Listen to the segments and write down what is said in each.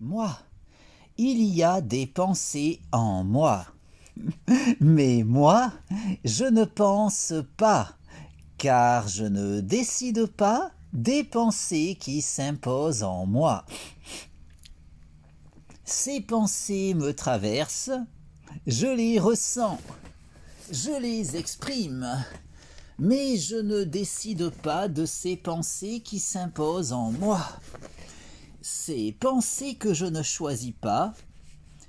Moi, il y a des pensées en moi. Mais moi, je ne pense pas, car je ne décide pas des pensées qui s'imposent en moi. Ces pensées me traversent, je les ressens, je les exprime, mais je ne décide pas de ces pensées qui s'imposent en moi. Ces pensées que je ne choisis pas,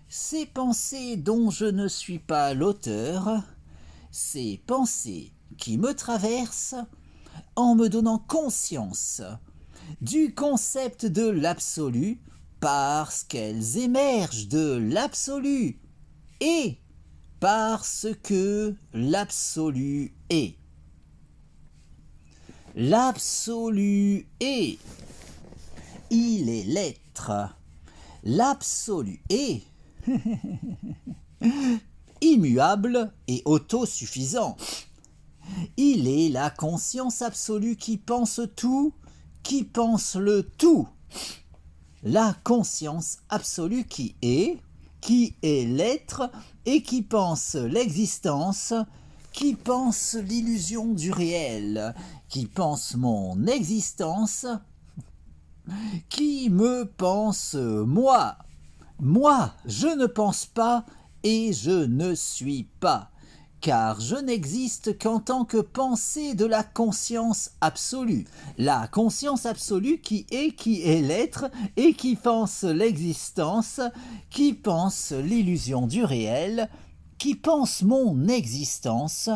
ces pensées dont je ne suis pas l'auteur, ces pensées qui me traversent en me donnant conscience du concept de l'absolu parce qu'elles émergent de l'absolu et parce que l'absolu est. L'absolu est. Il est l'être. L'absolu est immuable et autosuffisant. Il est la conscience absolue qui pense tout, qui pense le tout. La conscience absolue qui est l'être et qui pense l'existence, qui pense l'illusion du réel, qui pense mon existence, qui me pense moi. Moi, je ne pense pas et je ne suis pas, car je n'existe qu'en tant que pensée de la conscience absolue. La conscience absolue qui est l'être et qui pense l'existence, qui pense l'illusion du réel, qui pense mon existence,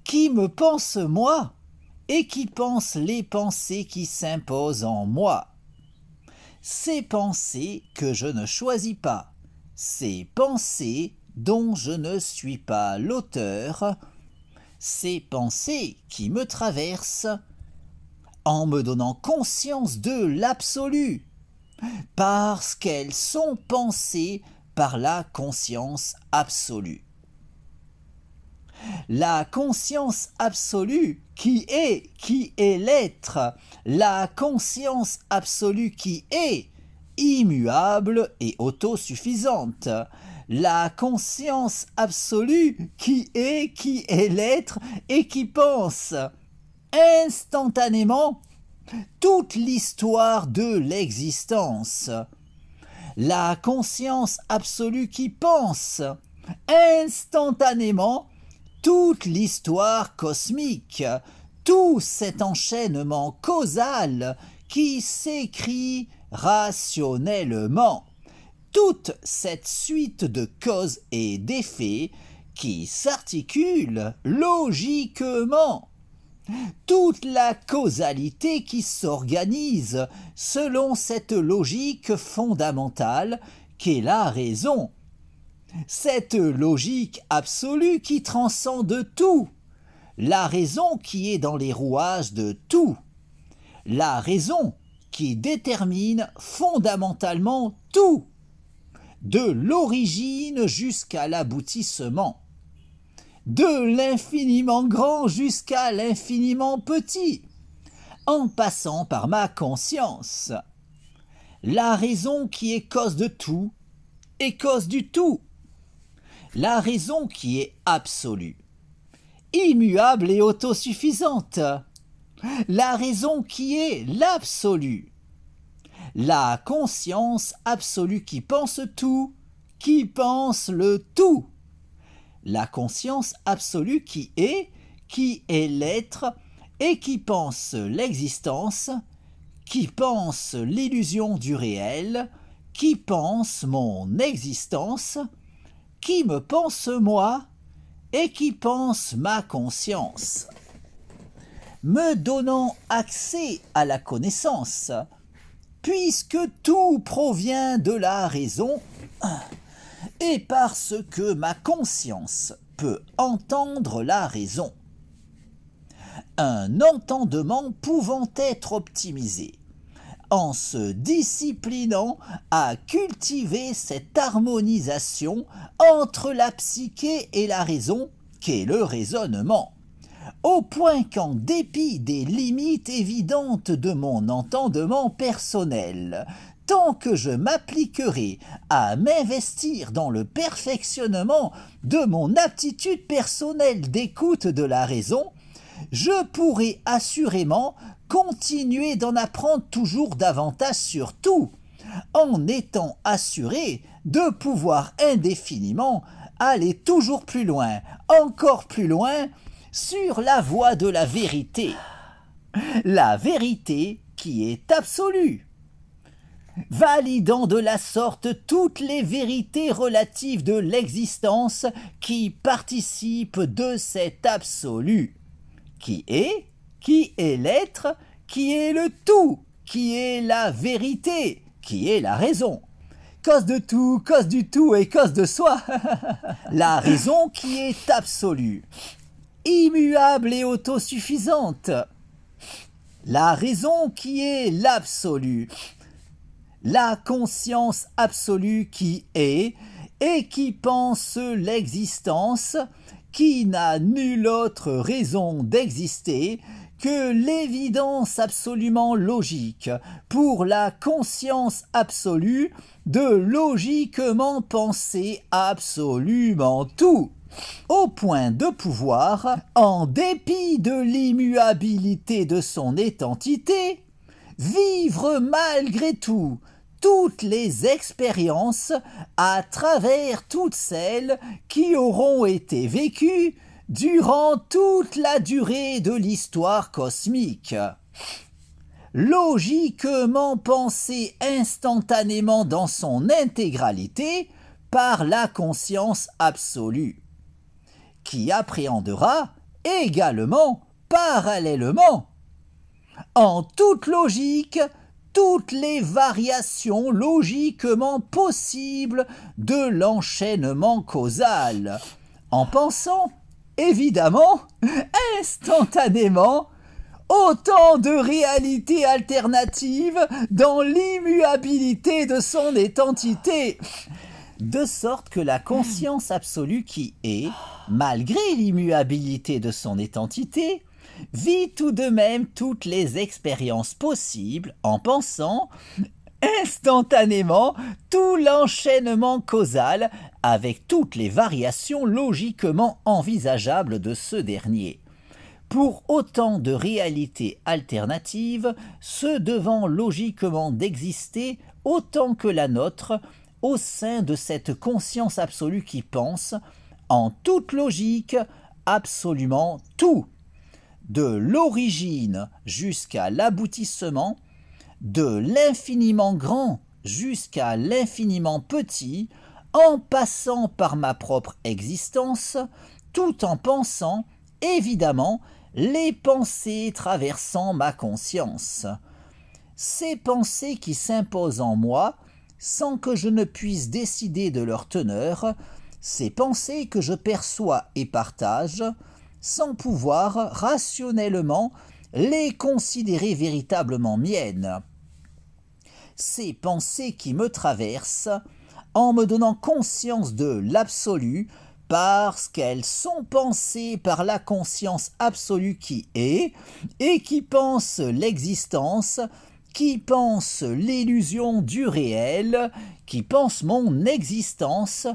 qui me pense moi et qui pense les pensées qui s'imposent en moi. Ces pensées que je ne choisis pas, ces pensées dont je ne suis pas l'auteur, ces pensées qui me traversent en me donnant conscience de l'absolu, parce qu'elles sont pensées par la conscience absolue. La conscience absolue qui est l'être, la conscience absolue qui est immuable et autosuffisante, la conscience absolue qui est l'être et qui pense instantanément toute l'histoire de l'existence. La conscience absolue qui pense instantanément toute l'histoire cosmique, tout cet enchaînement causal qui s'écrit rationnellement, toute cette suite de causes et d'effets qui s'articule logiquement, toute la causalité qui s'organise selon cette logique fondamentale qu'est la raison. Cette logique absolue qui transcende tout, la raison qui est dans les rouages de tout, la raison qui détermine fondamentalement tout, de l'origine jusqu'à l'aboutissement, de l'infiniment grand jusqu'à l'infiniment petit, en passant par ma conscience. La raison qui est cause de tout est cause du tout. La raison qui est absolue, immuable et autosuffisante. La raison qui est l'absolu. La conscience absolue qui pense tout, qui pense le tout. La conscience absolue qui est l'être et qui pense l'existence, qui pense l'illusion du réel, qui pense mon existence, qui me pense moi et qui pense ma conscience, me donnant accès à la connaissance, puisque tout provient de la raison, et parce que ma conscience peut entendre la raison. Un entendement pouvant être optimisé, en se disciplinant à cultiver cette harmonisation entre la psyché et la raison qu'est le raisonnement, au point qu'en dépit des limites évidentes de mon entendement personnel, tant que je m'appliquerai à m'investir dans le perfectionnement de mon aptitude personnelle d'écoute de la raison, je pourrai assurément continuer d'en apprendre toujours davantage sur tout, en étant assuré de pouvoir indéfiniment aller toujours plus loin, encore plus loin, sur la voie de la vérité. La vérité qui est absolue, validant de la sorte toutes les vérités relatives de l'existence qui participent de cet absolu, qui est l'être, qui est le tout, qui est la vérité, qui est la raison. Cause de tout, cause du tout et cause de soi. La raison qui est absolue, immuable et autosuffisante. La raison qui est l'absolu. La conscience absolue qui est et qui pense l'existence, qui n'a nulle autre raison d'exister que l'évidence absolument logique pour la conscience absolue de logiquement penser absolument tout, au point de pouvoir, en dépit de l'immuabilité de son étentité, vivre malgré tout toutes les expériences à travers toutes celles qui auront été vécues durant toute la durée de l'histoire cosmique. Logiquement pensé instantanément dans son intégralité par la conscience absolue, qui appréhendera également, parallèlement, en toute logique, toutes les variations logiquement possibles de l'enchaînement causal, en pensant, évidemment, instantanément, autant de réalités alternatives dans l'immuabilité de son étentité, de sorte que la conscience absolue qui est, malgré l'immuabilité de son étentité, vit tout de même toutes les expériences possibles en pensant instantanément tout l'enchaînement causal avec toutes les variations logiquement envisageables de ce dernier. Pour autant de réalités alternatives, se devant logiquement d'exister autant que la nôtre au sein de cette conscience absolue qui pense, en toute logique, absolument tout, de l'origine jusqu'à l'aboutissement, de l'infiniment grand jusqu'à l'infiniment petit, en passant par ma propre existence, tout en pensant, évidemment, les pensées traversant ma conscience. Ces pensées qui s'imposent en moi, sans que je ne puisse décider de leur teneur, ces pensées que je perçois et partage, sans pouvoir rationnellement les considérer véritablement miennes. Ces pensées qui me traversent, en me donnant conscience de l'absolu, parce qu'elles sont pensées par la conscience absolue qui est, et qui pense l'existence, qui pense l'illusion du réel, qui pense mon existence,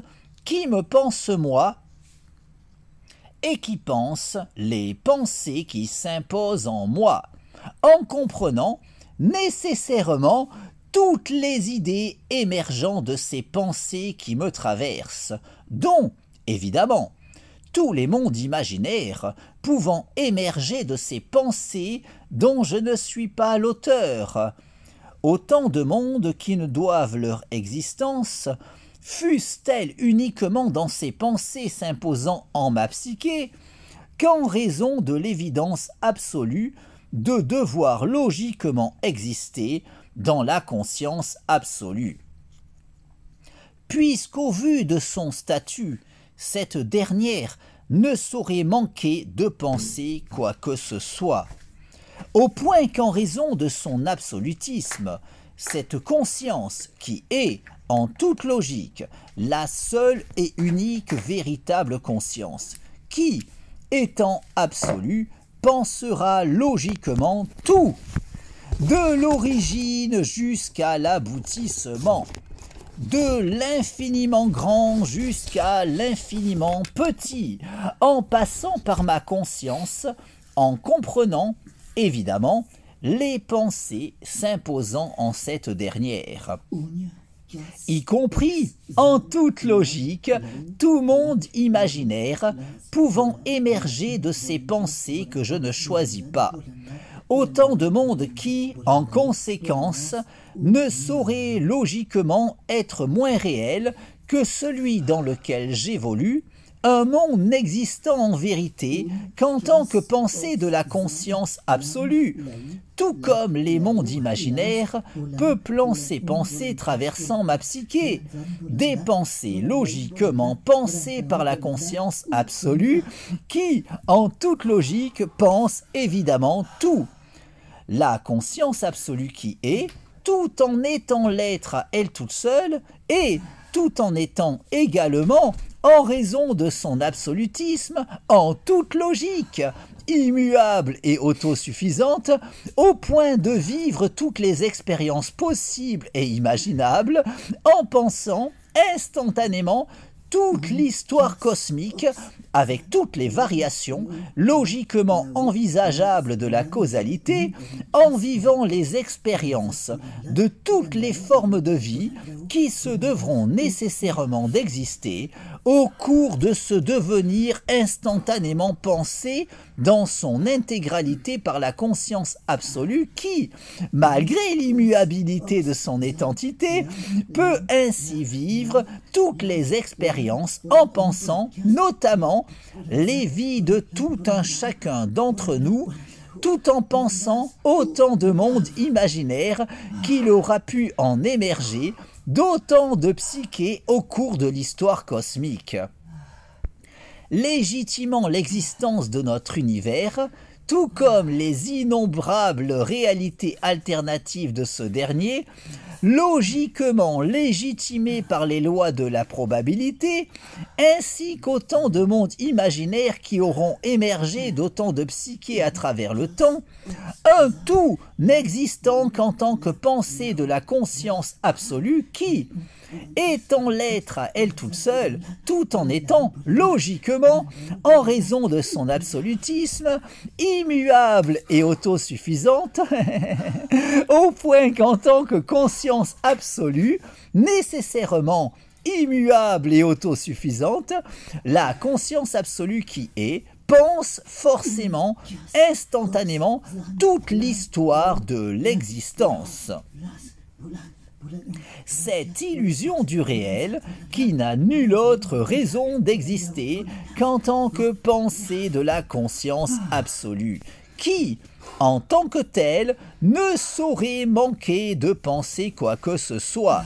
qui me pense moi, et qui pense les pensées qui s'imposent en moi, en comprenant nécessairement toutes les idées émergeant de ces pensées qui me traversent, dont, évidemment, tous les mondes imaginaires pouvant émerger de ces pensées dont je ne suis pas l'auteur, autant de mondes qui ne doivent leur existence, fussent-elles uniquement dans ces pensées s'imposant en ma psyché, qu'en raison de l'évidence absolue de devoir logiquement exister dans la conscience absolue. Puisqu'au vu de son statut, cette dernière ne saurait manquer de penser quoi que ce soit, au point qu'en raison de son absolutisme, cette conscience qui est, en toute logique, la seule et unique véritable conscience, qui, étant absolue, pensera logiquement tout, de l'origine jusqu'à l'aboutissement, de l'infiniment grand jusqu'à l'infiniment petit, en passant par ma conscience, en comprenant, évidemment, les pensées s'imposant en cette dernière, y compris, en toute logique, tout monde imaginaire pouvant émerger de ces pensées que je ne choisis pas. Autant de mondes qui, en conséquence, ne sauraient logiquement être moins réels que celui dans lequel j'évolue, un monde n'existant en vérité qu'en tant que pensée de la conscience absolue, tout comme les mondes imaginaires peuplant ces pensées traversant ma psyché, des pensées logiquement pensées par la conscience absolue qui, en toute logique, pense évidemment tout. La conscience absolue qui est, tout en étant l'être à elle toute seule, et tout en étant également, en raison de son absolutisme, en toute logique, immuable et autosuffisante, au point de vivre toutes les expériences possibles et imaginables, en pensant instantanément toute l'histoire cosmique, avec toutes les variations logiquement envisageables de la causalité, en vivant les expériences de toutes les formes de vie qui se devront nécessairement d'exister au cours de ce devenir instantanément pensé dans son intégralité par la conscience absolue qui, malgré l'immuabilité de son identité, peut ainsi vivre toutes les expériences en pensant notamment les vies de tout un chacun d'entre nous, tout en pensant autant de mondes imaginaires qu'il aura pu en émerger, d'autant de psyché au cours de l'histoire cosmique. Légitimant l'existence de notre univers, tout comme les innombrables réalités alternatives de ce dernier, logiquement légitimées par les lois de la probabilité, ainsi qu'autant de mondes imaginaires qui auront émergé d'autant de psyché à travers le temps, un tout n'existant qu'en tant que pensée de la conscience absolue qui, étant l'être à elle toute seule, tout en étant, logiquement, en raison de son absolutisme, immuable et autosuffisante, au point qu'en tant que conscience absolue, nécessairement immuable et autosuffisante, la conscience absolue qui est, pense forcément, instantanément, toute l'histoire de l'existence. Cette illusion du réel, qui n'a nulle autre raison d'exister qu'en tant que pensée de la conscience absolue, qui, en tant que telle, ne saurait manquer de penser quoi que ce soit,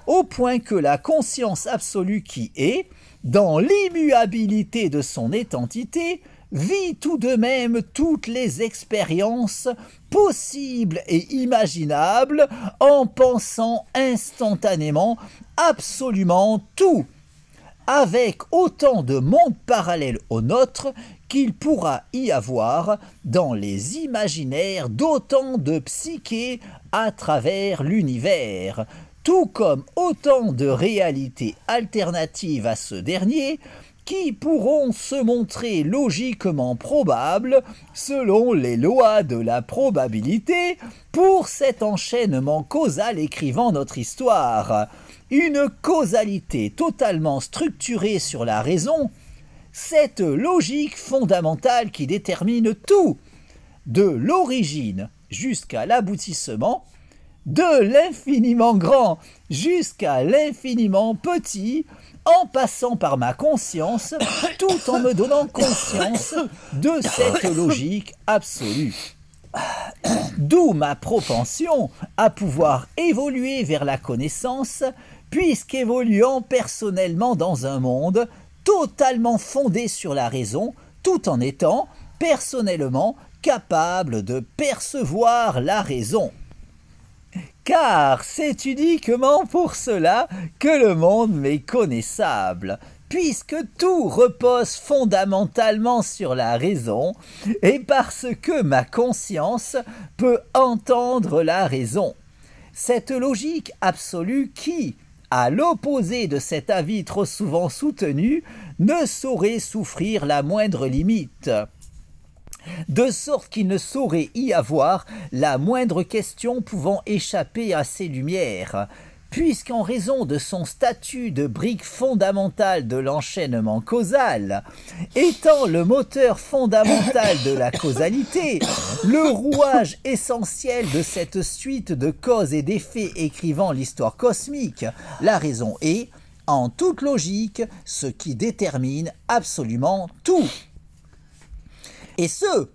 au point que la conscience absolue qui est, dans l'immuabilité de son identité, vit tout de même toutes les expériences possibles et imaginables en pensant instantanément absolument tout, avec autant de mondes parallèles au nôtre qu'il pourra y avoir dans les imaginaires d'autant de psyché à travers l'univers, tout comme autant de réalités alternatives à ce dernier qui pourront se montrer logiquement probables selon les lois de la probabilité pour cet enchaînement causal écrivant notre histoire. Une causalité totalement structurée sur la raison, cette logique fondamentale qui détermine tout, de l'origine jusqu'à l'aboutissement, de l'infiniment grand jusqu'à l'infiniment petit, en passant par ma conscience, tout en me donnant conscience de cette logique absolue. D'où ma propension à pouvoir évoluer vers la connaissance, puisqu'évoluant personnellement dans un monde totalement fondé sur la raison, tout en étant personnellement capable de percevoir la raison. Car c'est uniquement pour cela que le monde m'est connaissable, puisque tout repose fondamentalement sur la raison, et parce que ma conscience peut entendre la raison. Cette logique absolue qui, à l'opposé de cet avis trop souvent soutenu, ne saurait souffrir la moindre limite, de sorte qu'il ne saurait y avoir la moindre question pouvant échapper à ses lumières, puisqu'en raison de son statut de brique fondamentale de l'enchaînement causal, étant le moteur fondamental de la causalité, le rouage essentiel de cette suite de causes et d'effets écrivant l'histoire cosmique, la raison est, en toute logique, ce qui détermine absolument tout. Et ce,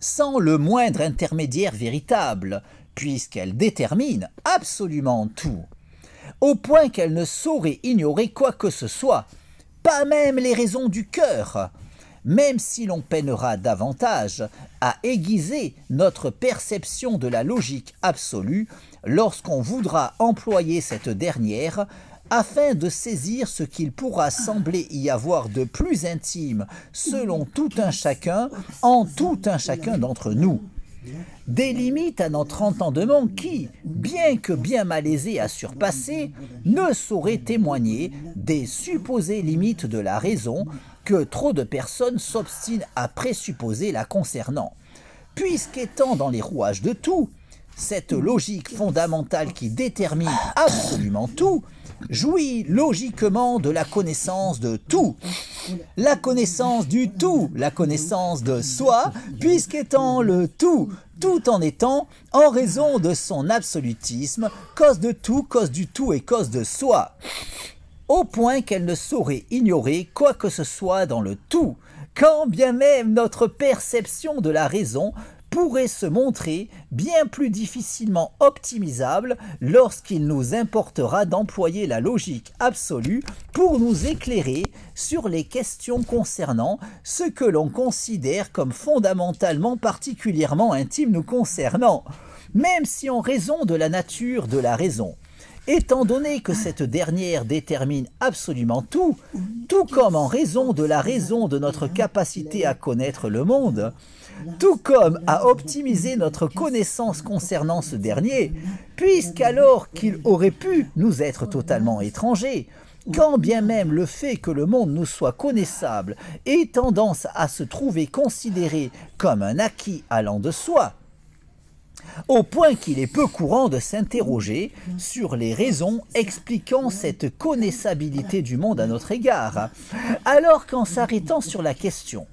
sans le moindre intermédiaire véritable, puisqu'elle détermine absolument tout, au point qu'elle ne saurait ignorer quoi que ce soit, pas même les raisons du cœur, même si l'on peinera davantage à aiguiser notre perception de la logique absolue lorsqu'on voudra employer cette dernière afin de saisir ce qu'il pourra sembler y avoir de plus intime selon tout un chacun, en tout un chacun d'entre nous. Des limites à notre entendement qui, bien que bien malaisées à surpasser, ne sauraient témoigner des supposées limites de la raison que trop de personnes s'obstinent à présupposer la concernant. Puisqu'étant dans les rouages de tout, cette logique fondamentale qui détermine absolument tout, jouit logiquement de la connaissance de tout, la connaissance du tout, la connaissance de soi, puisqu'étant le tout, tout en étant, en raison de son absolutisme, cause de tout, cause du tout et cause de soi, au point qu'elle ne saurait ignorer quoi que ce soit dans le tout, quand bien même notre perception de la raison pourrait se montrer bien plus difficilement optimisable lorsqu'il nous importera d'employer la logique absolue pour nous éclairer sur les questions concernant ce que l'on considère comme fondamentalement particulièrement intime nous concernant, même si en raison de la nature de la raison, étant donné que cette dernière détermine absolument tout, tout comme en raison de la raison de notre capacité à connaître le monde, tout comme à optimiser notre connaissance concernant ce dernier, puisqu'alors qu'il aurait pu nous être totalement étranger, quand bien même le fait que le monde nous soit connaissable ait tendance à se trouver considéré comme un acquis allant de soi, au point qu'il est peu courant de s'interroger sur les raisons expliquant cette connaissabilité du monde à notre égard, alors qu'en s'arrêtant sur la question,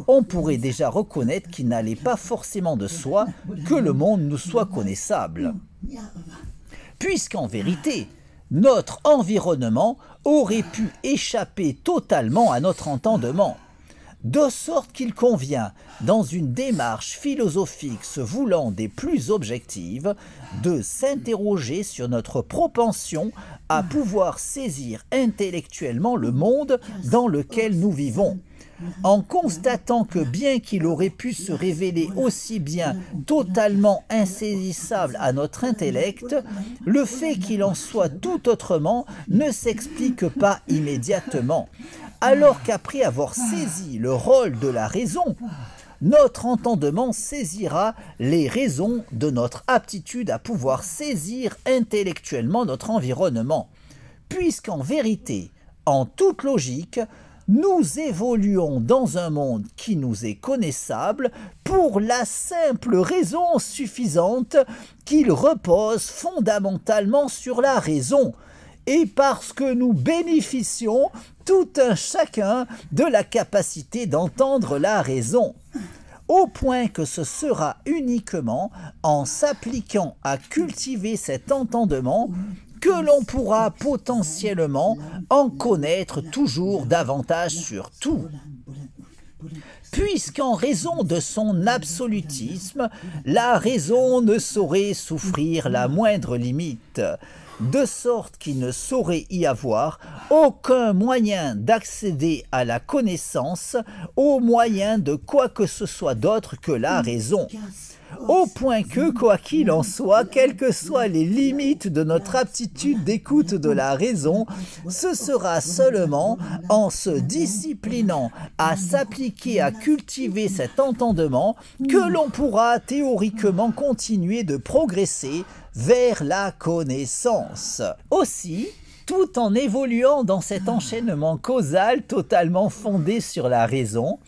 on pourrait déjà reconnaître qu'il n'allait pas forcément de soi que le monde nous soit connaissable, puisqu'en vérité, notre environnement aurait pu échapper totalement à notre entendement, de sorte qu'il convient, dans une démarche philosophique se voulant des plus objectives, de s'interroger sur notre propension à pouvoir saisir intellectuellement le monde dans lequel nous vivons, en constatant que bien qu'il aurait pu se révéler aussi bien totalement insaisissable à notre intellect, le fait qu'il en soit tout autrement ne s'explique pas immédiatement, alors qu'après avoir saisi le rôle de la raison, notre entendement saisira les raisons de notre aptitude à pouvoir saisir intellectuellement notre environnement, puisqu'en vérité, en toute logique, nous évoluons dans un monde qui nous est connaissable pour la simple raison suffisante qu'il repose fondamentalement sur la raison, et parce que nous bénéficions tout un chacun de la capacité d'entendre la raison, au point que ce sera uniquement en s'appliquant à cultiver cet entendement que l'on pourra potentiellement en connaître toujours davantage sur tout. Puisqu'en raison de son absolutisme, la raison ne saurait souffrir la moindre limite, de sorte qu'il ne saurait y avoir aucun moyen d'accéder à la connaissance au moyen de quoi que ce soit d'autre que la raison, au point que, quoi qu'il en soit, quelles que soient les limites de notre aptitude d'écoute de la raison, ce sera seulement en se disciplinant à s'appliquer à cultiver cet entendement que l'on pourra théoriquement continuer de progresser vers la connaissance. Aussi, tout en évoluant dans cet enchaînement causal totalement fondé sur la raison,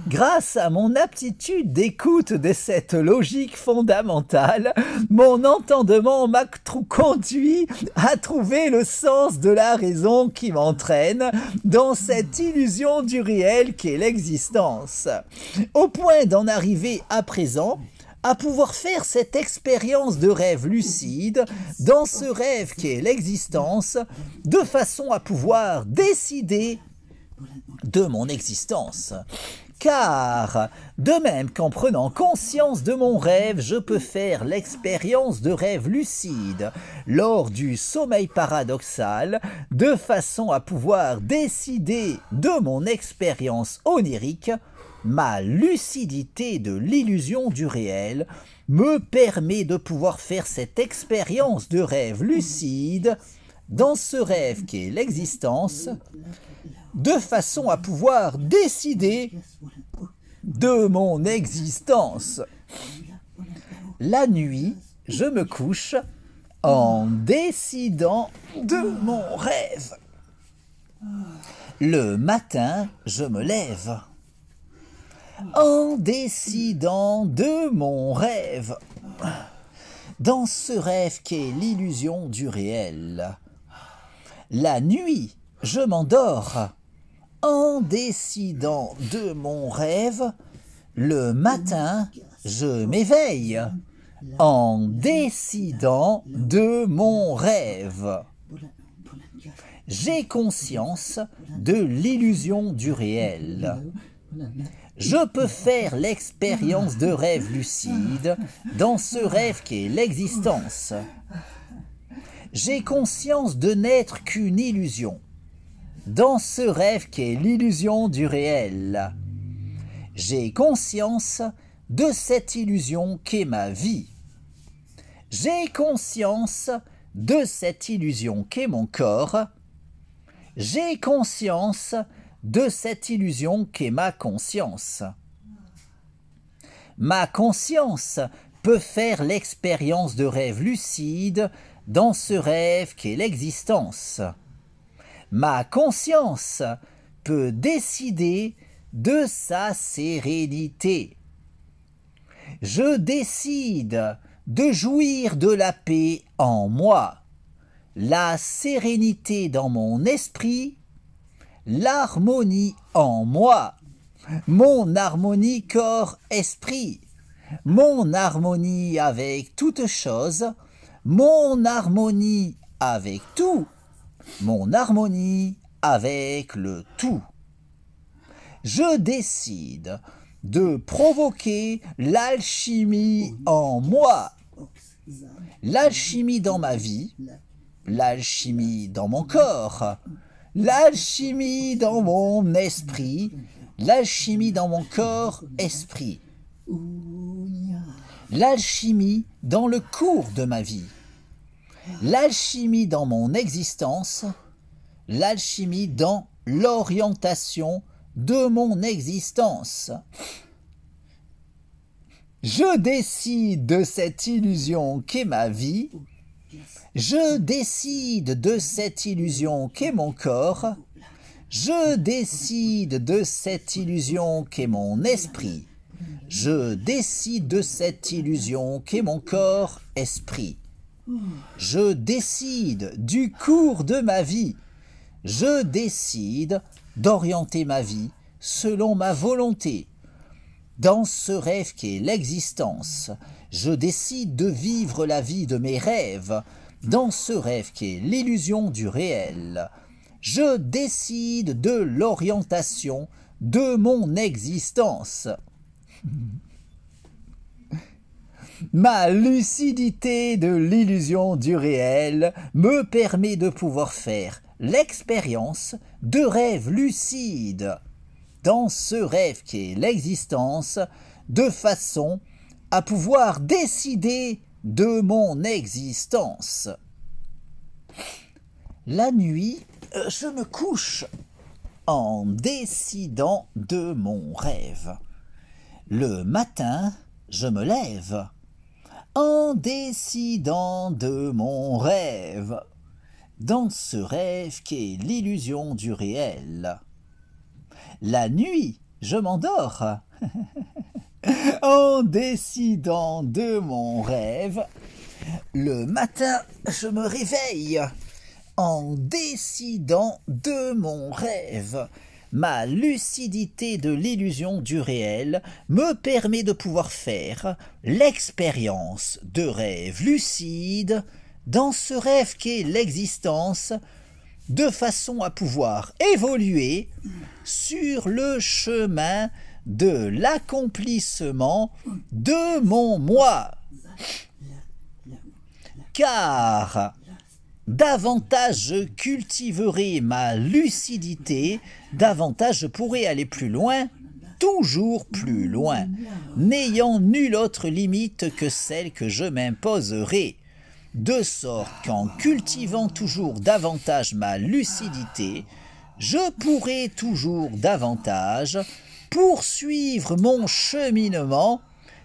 grâce à mon aptitude d'écoute de cette logique fondamentale, mon entendement m'a conduit à trouver le sens de la raison qui m'entraîne dans cette illusion du réel qu'est l'existence, au point d'en arriver à présent à pouvoir faire cette expérience de rêve lucide dans ce rêve qu'est l'existence, de façon à pouvoir décider de mon existence. Car, de même qu'en prenant conscience de mon rêve, je peux faire l'expérience de rêve lucide lors du sommeil paradoxal, de façon à pouvoir décider de mon expérience onirique, ma lucidité de l'illusion du réel me permet de pouvoir faire cette expérience de rêve lucide dans ce rêve qu'est l'existence, de façon à pouvoir décider de mon existence. La nuit, je me couche en décidant de mon rêve. Le matin, je me lève en décidant de mon rêve, dans ce rêve qu'est l'illusion du réel. La nuit, je m'endors en décidant de mon rêve. Le matin, je m'éveille en décidant de mon rêve. J'ai conscience de l'illusion du réel. Je peux faire l'expérience de rêve lucide dans ce rêve qu'est l'existence. J'ai conscience de n'être qu'une illusion dans ce rêve qu'est l'illusion du réel. J'ai conscience de cette illusion qu'est ma vie. J'ai conscience de cette illusion qu'est mon corps. J'ai conscience de cette illusion qu'est ma conscience. Ma conscience peut faire l'expérience de rêve lucide dans ce rêve qu'est l'existence. Ma conscience peut décider de sa sérénité. Je décide de jouir de la paix en moi, la sérénité dans mon esprit, l'harmonie en moi, mon harmonie corps-esprit, mon harmonie avec toute chose, mon harmonie avec tout, mon harmonie avec le tout. Je décide de provoquer l'alchimie en moi, l'alchimie dans ma vie, l'alchimie dans mon corps, l'alchimie dans mon esprit, l'alchimie dans mon corps-esprit, l'alchimie dans le cours de ma vie, l'alchimie dans mon existence, l'alchimie dans l'orientation de mon existence. Je décide de cette illusion qu'est ma vie, je décide de cette illusion qu'est mon corps, je décide de cette illusion qu'est mon esprit, je décide de cette illusion qu'est mon corps-esprit. Je décide du cours de ma vie, je décide d'orienter ma vie selon ma volonté. Dans ce rêve qu'est l'existence, je décide de vivre la vie de mes rêves. Dans ce rêve qu'est l'illusion du réel, je décide de l'orientation de mon existence. Ma lucidité de l'illusion du réel me permet de pouvoir faire l'expérience de rêve lucide dans ce rêve qu'est l'existence, de façon à pouvoir décider de mon existence. La nuit, je me couche en décidant de mon rêve. Le matin, je me lève en décidant de mon rêve, dans ce rêve qu'est l'illusion du réel. La nuit, je m'endors en décidant de mon rêve. Le matin, je me réveille en décidant de mon rêve. Ma lucidité de l'illusion du réel me permet de pouvoir faire l'expérience de rêve lucide dans ce rêve qu'est l'existence, de façon à pouvoir évoluer sur le chemin de l'accomplissement de mon moi. Car davantage je cultiverai ma lucidité, davantage je pourrai aller plus loin, toujours plus loin, n'ayant nulle autre limite que celle que je m'imposerai, de sorte qu'en cultivant toujours davantage ma lucidité, je pourrai toujours davantage poursuivre mon cheminement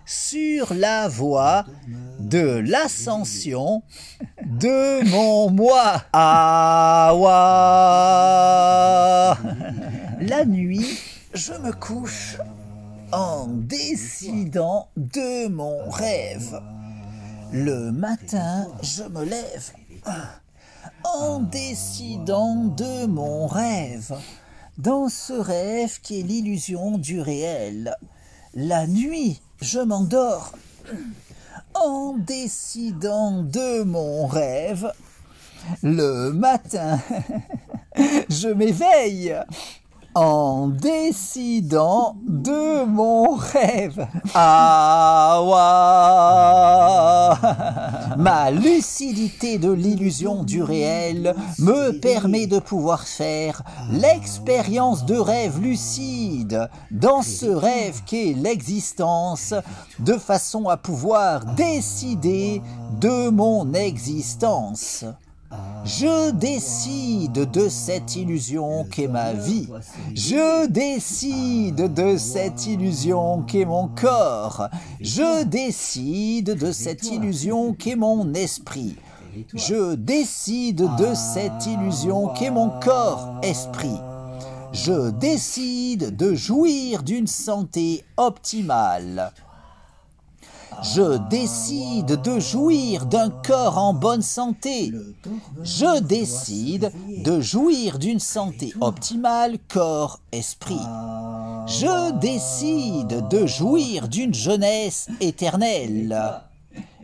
sur la voie de l'ascension de mon moi. Awa. La nuit, je me couche en décidant de mon rêve. Le matin, je me lève en décidant de mon rêve, dans ce rêve qui est l'illusion du réel. La nuit, je m'endors en décidant de mon rêve. Le matin, je m'éveille en décidant de mon rêve. Awa. Ma lucidité de l'illusion du réel me permet de pouvoir faire l'expérience de rêve lucide dans ce rêve qu'est l'existence, de façon à pouvoir décider de mon existence. Je décide de cette illusion qu'est ma vie. Je décide de cette illusion qu'est mon corps. Je décide de cette illusion qu'est mon esprit. Je décide de cette illusion qu'est mon corps-esprit. Je décide de jouir d'une santé optimale. Je décide de jouir d'un corps en bonne santé. Je décide de jouir d'une santé optimale corps-esprit. Je décide de jouir d'une jeunesse éternelle.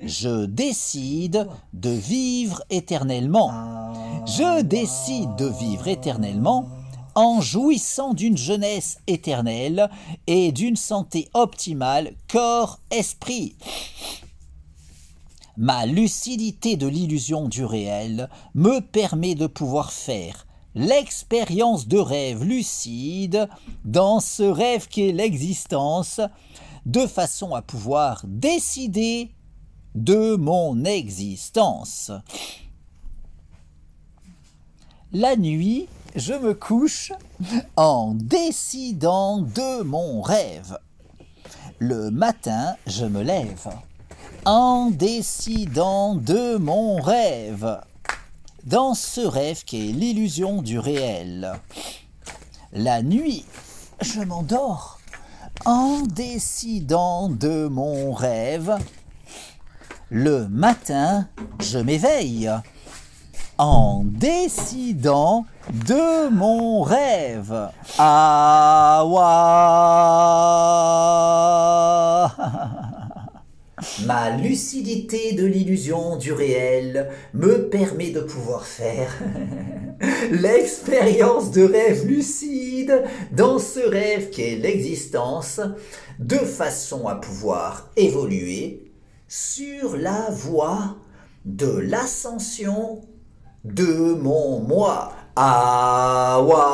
Je décide de vivre éternellement. Je décide de vivre éternellement en jouissant d'une jeunesse éternelle et d'une santé optimale corps-esprit. Ma lucidité de l'illusion du réel me permet de pouvoir faire l'expérience de rêve lucide dans ce rêve qu'est l'existence, de façon à pouvoir décider de mon existence. La nuit, je me couche en décidant de mon rêve. Le matin, je me lève en décidant de mon rêve, dans ce rêve qui est l'illusion du réel. La nuit, je m'endors en décidant de mon rêve. Le matin, je m'éveille en décidant de mon rêve. Awa. Ma lucidité de l'illusion du réel me permet de pouvoir faire l'expérience de rêve lucide dans ce rêve qu'est l'existence, de façon à pouvoir évoluer sur la voie de l'ascension de mon moi. Awa.